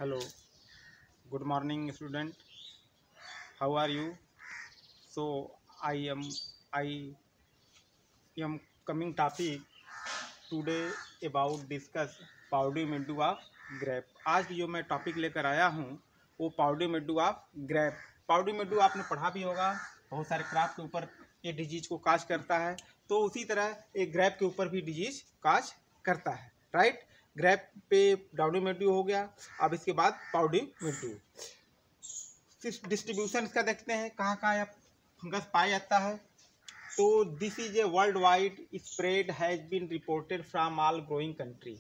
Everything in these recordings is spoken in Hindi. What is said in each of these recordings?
Hello, good morning, student. How are you? So I am coming topic today about discuss powder mildew of grape. आज जो मैं टॉपिक लेकर आया हूँ वो powder mildew of grape. Powder mildew आपने पढ़ा भी होगा, बहुत सारे क्रॉप के ऊपर ये डिजीज को काज करता है, तो उसी तरह एक ग्रेप के ऊपर भी डिजीज काज करता है। राइट, ग्रेप पे पाउडर मिड्डू हो गया। अब इसके बाद पाउडर मिड्डू डिस्ट्रीब्यूशन इसका देखते हैं, कहाँ कहाँ यह फंगस पाया जाता है। तो this is a world wide spread has been reported from all growing country.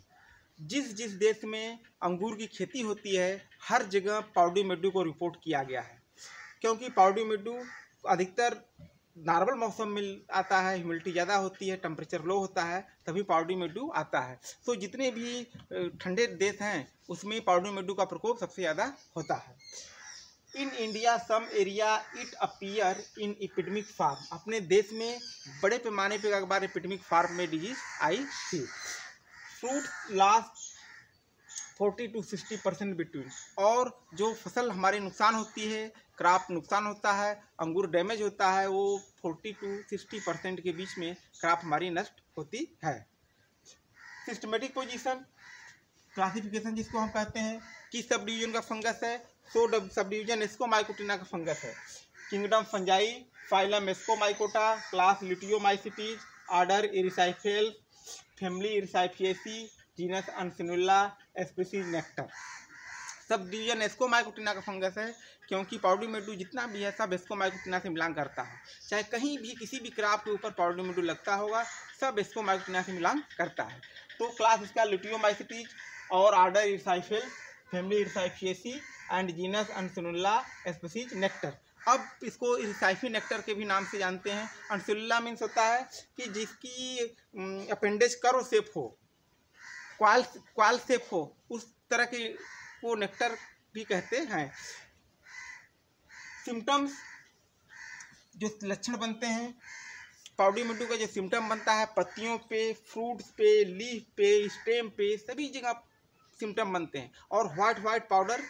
जिस जिस देश में अंगूर की खेती होती है हर जगह पाउडर मिड्डू को रिपोर्ट किया गया है, क्योंकि पाउडर मिड्डू अधिकतर नॉर्मल मौसम में आता है, ह्यूमिडिटी ज़्यादा होती है, टेम्परेचर लो होता है, तभी पाउडर मिड्डू आता है। तो जितने भी ठंडे देश हैं उसमें पाउडर मिड्डू का प्रकोप सबसे ज़्यादा होता है। In India some area it appear in epidemic form. अपने देश में बड़े पैमाने पर एक बार एपिडेमिक फार्म में डिजीज आई थी। Fruit last 40 to 60% between. और जो फसल हमारी नुकसान होती है, क्रॉप नुकसान होता है, अंगूर डैमेज होता है, वो 40 to 60% के बीच में क्रॉप हमारी नष्ट होती है। सिस्टमेटिक पोजीशन क्लासिफिकेशन जिसको हम कहते हैं, किस सब डिवीजन का फंगस है। सो सब डिवीजन एस्कोमाइकोटिना का फंगस है। Kingdom Fungi, phylum Ascomycota, class Leotiomycetes, order Erysiphales, family Erysiphaceae, genus Uncinula, species necator. Sub division Ascomycotina का फंगस है, क्योंकि पाउडर मिड्डू जितना भी है सब एस्कोमाइकोटिना से बिलोंग करता है। चाहे कहीं भी किसी भी क्रॉप के ऊपर पाउडर मिड्डू लगता होगा, सब एस्कोमाइकोटिना से बिलोंग करता है। तो क्लास इसका लिटियोमाइसिटीज और order Erysiphales, family Erysiphaceae and genus Uncinula, species necator. अब इसको इरिसाइफी नेक्टर के भी नाम से जानते हैं। अनसिनुला मीन्स होता है कि जिसकी अपेंडेज कर्व शेप हो, क्वाल शेप हो, उस तरह की वो नेक्टर भी कहते हैं। सिम्टम्स जो लक्षण बनते हैं पाउडर मिड्डू का, जो सिम्टम बनता है पत्तियों पे, फ्रूट्स पे, लीफ पे, स्टेम पे, सभी जगह सिम्टम बनते हैं और वाइट पाउडर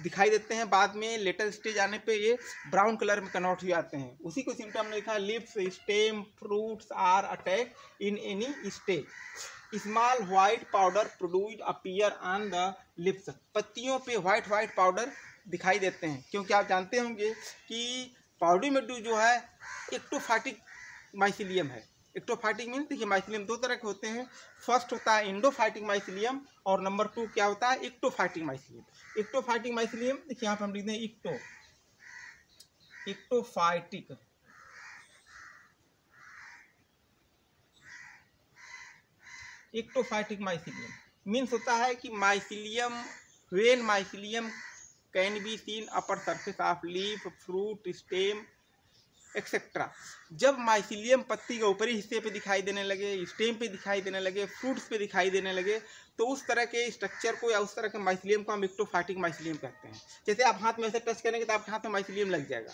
दिखाई देते हैं। बाद में लेटर स्टेज आने पे ये ब्राउन कलर में कन्वर्ट हो जाते हैं। उसी को सिम्टम ने लिखा है, leaves, stem, fruits are attack in any stage. Small white powder produced appear on the leaves. पत्तियों पे वाइट पाउडर दिखाई देते हैं, क्योंकि आप जानते होंगे कि पाउडर मिड्डू जो है एक्टोफाइटिक माइसिलियम है। एक्टोफाइटिक मीन्स देखिए माइसिलियम दो तरह के होते हैं। फर्स्ट होता है इंडोफाइटिक माइसिलियम और नंबर 2 क्या होता है, एक्टोफाइटिक माइसिलियम। एक्टोफाइटिक माइसिलियम देखिए यहाँ पर हम लिखते हैं एक्टोफाइटिक माइसिलियम मीन्स होता है कि mycelium, when mycelium can be seen upper surface of leaf, fruit, stem etcetera. जब माइसिलियम पत्ती के ऊपरी हिस्से पे दिखाई देने लगे, स्टेम पे दिखाई देने लगे, फ्रूट्स पे दिखाई देने लगे, तो उस तरह के स्ट्रक्चर को या उस तरह के माइसिलियम को हम एक्टोफाइटिक माइसिलियम कहते हैं। जैसे आप हाथ में ऐसे टच करेंगे तो आपके हाथ में माइसिलियम लग जाएगा।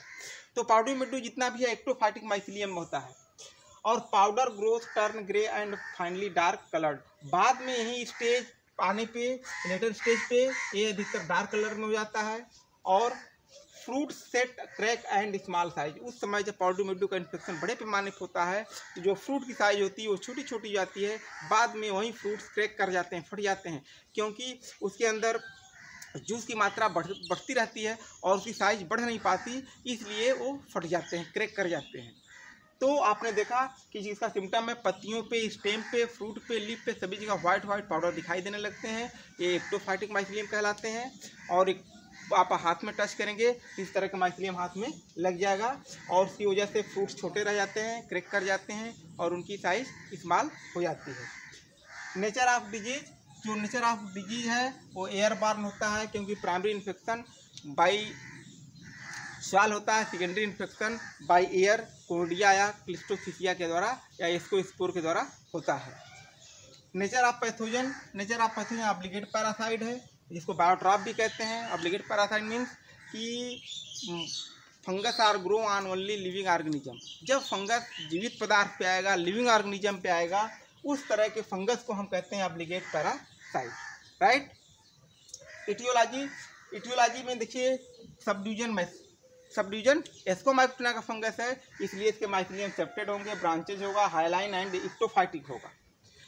तो पाउडर मिड्डू जितना भी है एक्टोफाइटिक माइसिलियम होता है। और powder growth turn grey and finally dark coloured. बाद में यही स्टेज आने पे, लेटर स्टेज पे ये अधिकतर डार्क कलर में हो जाता है। और fruit set crack and small size. उस समय जब पाउडर मिड्डू का इन्फेक्शन बड़े पैमाने पर होता है तो जो फ्रूट की साइज होती है वो छोटी छोटी जाती है, बाद में वही फ्रूट्स क्रैक कर जाते हैं, फट जाते हैं, क्योंकि उसके अंदर जूस की मात्रा बढ़ती रहती है और उसकी साइज बढ़ नहीं पाती, इसलिए वो फट जाते हैं, क्रैक कर जाते हैं। तो आपने देखा कि जिसका सिम्टम है पत्तियों पे, स्टेम पे, फ्रूट पे, लीफ पे, सभी जगह वाइट पाउडर दिखाई देने लगते हैं, ये एक्टोफाइटिक माइसिलियम कहलाते हैं। और आप हाथ में टच करेंगे इस तरह का माइसिलियम हाथ में लग जाएगा और उसकी वजह से फ्रूट्स छोटे रह जाते हैं, क्रैक कर जाते हैं और उनकी साइज स्मॉल हो जाती है। नेचर ऑफ डिजीज, जो नेचर ऑफ डिजीज है वो एयर बॉर्न होता है, क्योंकि प्राइमरी इन्फेक्शन बाई सॉइल होता है, सेकेंडरी इन्फेक्शन बाई एयर, कोर्डिया या क्लिस्टोफिसिया के द्वारा या एस्कोस्पोर के द्वारा होता है। Nature of pathogen obligate parasite है, जिसको बायोट्रॉप भी कहते हैं। ऑब्लिगेट पैरासाइट मीन्स कि fungus are grow on only living organism. जब फंगस जीवित पदार्थ पे आएगा, लिविंग ऑर्गेनिज्म पे आएगा, उस तरह के फंगस को हम कहते हैं ऑब्लिगेट पैरासाइट। राइट, इटियोलॉजी में देखिए सबडिवीजन एस्कोमाइक्टिना का फंगस है, इसलिए इसके माइसिलियम सेप्टेड होंगे, ब्रांचेज होगा, हाइलाइन एंड इक्टोफाइटिक होगा।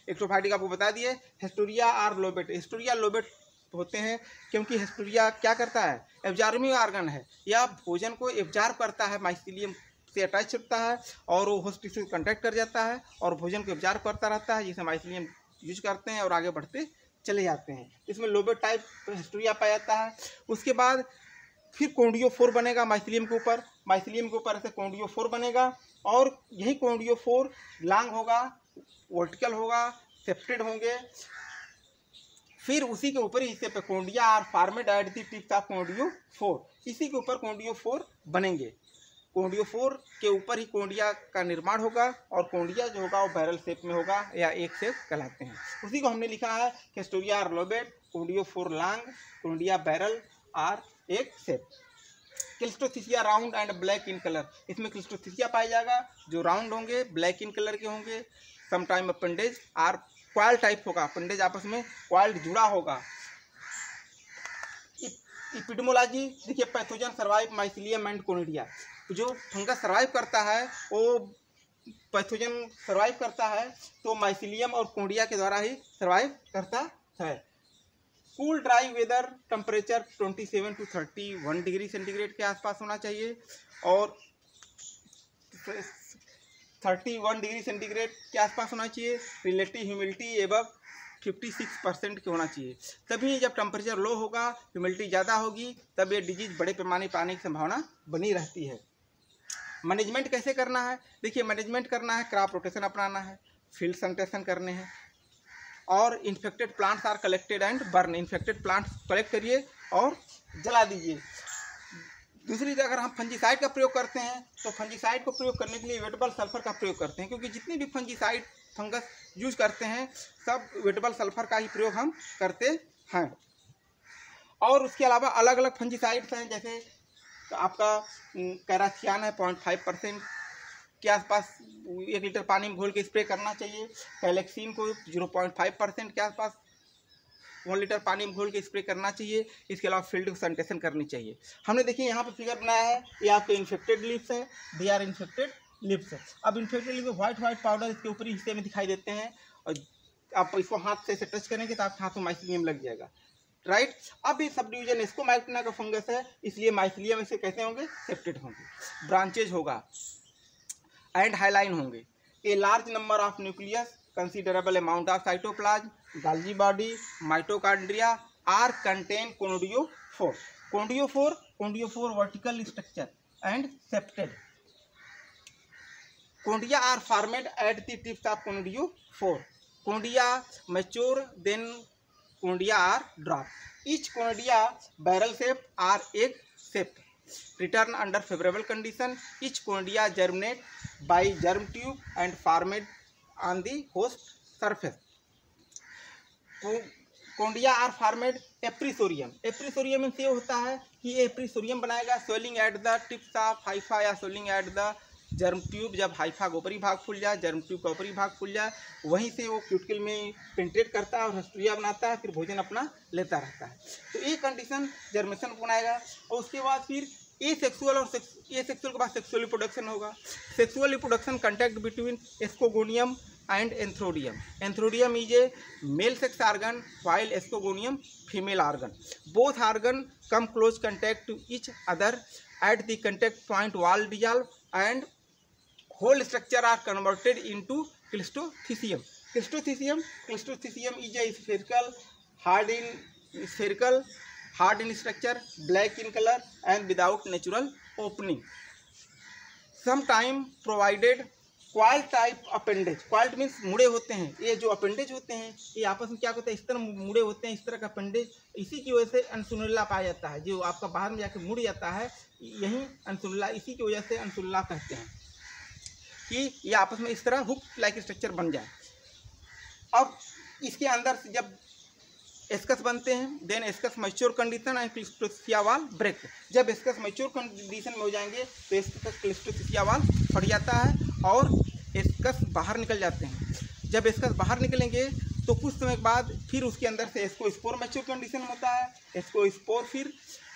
इक्टोफाइटिक आपको बता दिए। हिस्टोरिया और लोबेट, हिस्टोरिया लोबेट होते हैं क्योंकि हिस्टोरिया क्या करता है, एब्जॉर्बिंग ऑर्गन है, या भोजन को एब्जॉर्ब करता है, माइसिलियम से अटैच होता है और वो होस्ट टिश्यू कॉन्टैक्ट कर जाता है और भोजन को एब्जॉर्ब करता रहता है, जिसे माइसिलियम यूज करते हैं और आगे बढ़ते चले जाते हैं। इसमें लोबेट टाइप हिस्टोरिया पाया जाता है। उसके बाद फिर कोंडियोफोर बनेगा माइसिलियम के ऊपर ऐसे कोंडियोफोर बनेगा और यही कोंडियोफोर लॉन्ग होगा, वर्टिकल होगा, सेप्टेड होंगे। फिर उसी के ऊपर हिस्से पे conidia are formed at the tips of conidiophore, इसी के ऊपर कोंडियोफोर बनेंगे। कोंडियोफोर के ऊपर ही कोंडिया का निर्माण होगा और कोंडिया जो होगा वो बैरल शेप में होगा या एक शेप कहलाते हैं। उसी को हमने लिखा है haustoria are lobed, conidiophore long, conidia barrel are एक shape. Cleistothecia round and black in colour, इसमें क्लिस्टोथिसिया पाया जाएगा जो राउंड होंगे, ब्लैक इन कलर के होंगे। Sometime appendage are coil type होगा, अपेंडेज आपस में क्वाइल जुड़ा होगा। एपिडेमोलॉजी देखिए, pathogen survive mycelium and conidia, जो फंगस सर्वाइव करता है वो पैथोजन सर्वाइव करता है तो माइसिलियम और कोनिडिया के द्वारा ही सर्वाइव करता है। Cool dry weather, temperature 27 to 31 degree centigrade के आसपास होना चाहिए और 31 डिग्री सेंटीग्रेड के आसपास होना चाहिए। रिलेटिव ह्यूमिडिटी एबव 56% के होना चाहिए। तभी जब टेम्परेचर लो होगा, ह्यूमिडिटी ज़्यादा होगी, तब ये डिजीज बड़े पैमाने पर आने की संभावना बनी रहती है। मैनेजमेंट कैसे करना है, देखिए मैनेजमेंट करना है, क्रॉप रोटेशन अपनाना है, फील्ड सैनिटेशन करने हैं और infected plants are collected and burn, infected plants collect करिए और जला दीजिए। दूसरी अगर हम फंजीसाइड का प्रयोग करते हैं तो फंजीसाइड को प्रयोग करने के लिए वेटेबल सल्फर का प्रयोग करते हैं, क्योंकि जितनी भी फंजीसाइड फंगस यूज करते हैं सब वेटेबल सल्फर का ही प्रयोग हम करते हैं। और उसके अलावा अलग अलग फंजीसाइड्स हैं, जैसे आपका कैराथियान है 0.5% के आसपास 1 लीटर पानी में घोल के स्प्रे करना चाहिए। कैलेक्सिन को 0.5% के आसपास 1 लीटर पानी में घोल के स्प्रे करना चाहिए। इसके अलावा फील्ड सैनिटेशन करनी चाहिए। हमने देखिए यहाँ पे फिगर बनाया है, ये आपके इन्फेक्टेड लिप्स है, दे आर इन्फेक्टेड लिप्स है। अब इन्फेक्टेड लिप्स व्हाइट पाउडर इसके ऊपरी हिस्से में दिखाई देते हैं और आप इसको हाथ से टच करेंगे तो आपके हाथ में माइसिलियम लग जाएगा, राइट। अब ये सब डिवीजन एस्कोमाइक्टिना का फंगस है, इसलिए माइसिलियम इसे कैसे होंगे, सेप्टेड होंगे, ब्रांचेज होगा एंड हाइलाइन होंगे। A large number of nucleus, considerable amount of cytoplasm, Golgi body, mitochondria are contain conidiophore. Conidiophore vertical structure and septate. Conidia are formed at the tips of conidiophore. Conidia mature then conidia are drop. Each conidia barrel shape or egg shape. Return under favorable condition. Each conidia germinate by germ tube and formed on the host surface. Conidia are formed appressorium. Appressorium से होता है कि एप्रीसोरियम बनाएगा swelling at the tips of hypha या swelling at the germ tube. जब हाइफा का ऊपरी भाग फूल जाए, जर्म ट्यूब का ऊपरी भाग फूल जाए, वहीं से वो क्यूटिकल में पेंट्रेट करता है और हिस्टोरिया बनाता है, फिर भोजन अपना लेता रहता है। तो ये कंडीशन जर्मेशन बनाएगा और उसके बाद फिर ए सेक्सुअल और ए सेक्सुअल के बाद सेक्सुअल रिप्रोडक्शन होगा। Sexual reproduction contact between ascogonium and Anthodium. Anthodium is a male sex organ while Escogonium female organ. Both organ come close contact to each other at the contact point wall dissolve and whole structure are converted into Clistothecium. Clistothecium is a spherical hard in structure, black in color and without natural opening. Sometime provided coil type appendage. Coiled means मुड़े होते हैं। ये जो अपेंडेज होते हैं ये आपस में क्या होता है, इस तरह मुड़े होते हैं, इस तरह का अपेंडेज। इसी की वजह से अनसुनुला पाया जाता है, जो आपका बाहर में जाकर मुड़ जाता है, यही अनसुनुला, इसी की वजह से अनसुनुला कहते हैं कि ये आपस में इस तरह हुक लाइक स्ट्रक्चर बन जाए। अब इसके अंदर से जब एस्कस बनते हैं, then ascus mature condition and cleistothecia wall break. जब एस्कस मैच्योर कंडीशन में हो जाएंगे तो एस्कस क्लिस्टोथिसिया वाल फट जाता है और एस्कस बाहर निकल जाते हैं। जब एस्कस बाहर निकलेंगे तो कुछ समय के बाद फिर उसके अंदर से एस्कोस्पोर मैच्योर कंडीशन होता है, एस्कोस्पोर फिर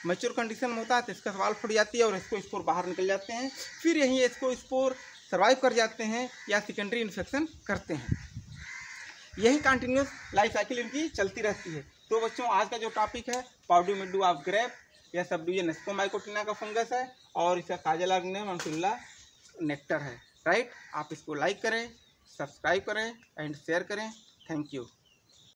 मैच्योर कंडीशन में होता है तो इसका सवाल फट जाती है और एस्कोस्पोर बाहर निकल जाते हैं। फिर यही एस्कोस्पोर सर्वाइव कर जाते हैं या सेकेंडरी इन्फेक्शन करते हैं। यही कंटिन्यूस लाइफ साइकिल इनकी चलती रहती है। तो बच्चों आज का जो टॉपिक है पॉडोमिड्यू ऑफ ग्रेप, यह सबडिविजन एस्कोमाइकोटिना का फंगस है और इसका काजल ऑर्गेनिज्म अनसुल्ला नेक्टर है। राइट, आप इसको लाइक करें, सब्सक्राइब करें एंड शेयर करें। Thank you.